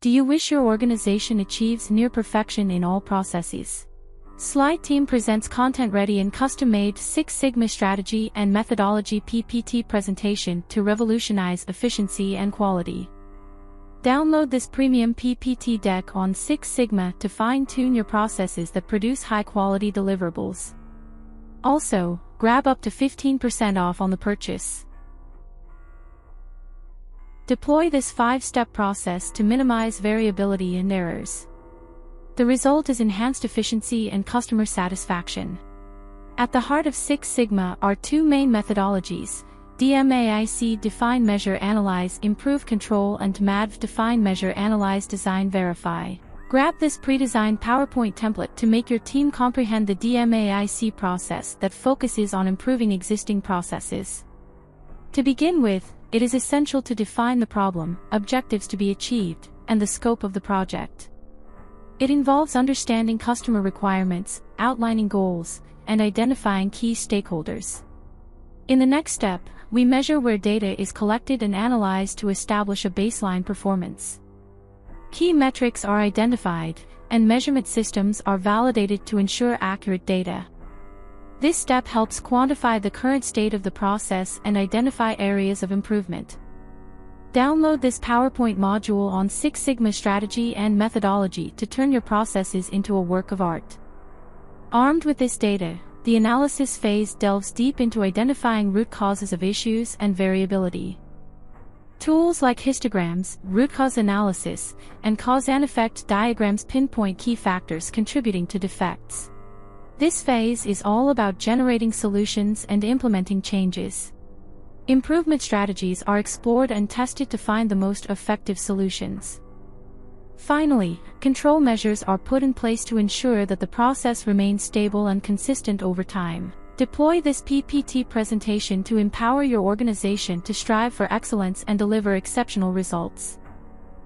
Do you wish your organization achieves near perfection in all processes? SlideTeam presents content-ready and custom-made Six Sigma strategy and methodology PPT presentation to revolutionize efficiency and quality. Download this premium PPT deck on Six Sigma to fine-tune your processes that produce high-quality deliverables. Also, grab up to 15% off on the purchase. Deploy this 5-step process to minimize variability and errors. The result is enhanced efficiency and customer satisfaction. At the heart of Six Sigma are two main methodologies: DMAIC Define Measure Analyze Improve Control and DMADV Define Measure Analyze Design Verify. Grab this pre-designed PowerPoint template to make your team comprehend the DMAIC process that focuses on improving existing processes. To begin with, it is essential to define the problem, objectives to be achieved, and the scope of the project. It involves understanding customer requirements, outlining goals, and identifying key stakeholders. In the next step, we measure where data is collected and analyzed to establish a baseline performance. Key metrics are identified, and measurement systems are validated to ensure accurate data. This step helps quantify the current state of the process and identify areas of improvement. Download this PowerPoint module on Six Sigma strategy and methodology to turn your processes into a work of art. Armed with this data, the analysis phase delves deep into identifying root causes of issues and variability. Tools like histograms, root cause analysis, and cause and effect diagrams pinpoint key factors contributing to defects. This phase is all about generating solutions and implementing changes. Improvement strategies are explored and tested to find the most effective solutions. Finally, control measures are put in place to ensure that the process remains stable and consistent over time. Deploy this PPT presentation to empower your organization to strive for excellence and deliver exceptional results.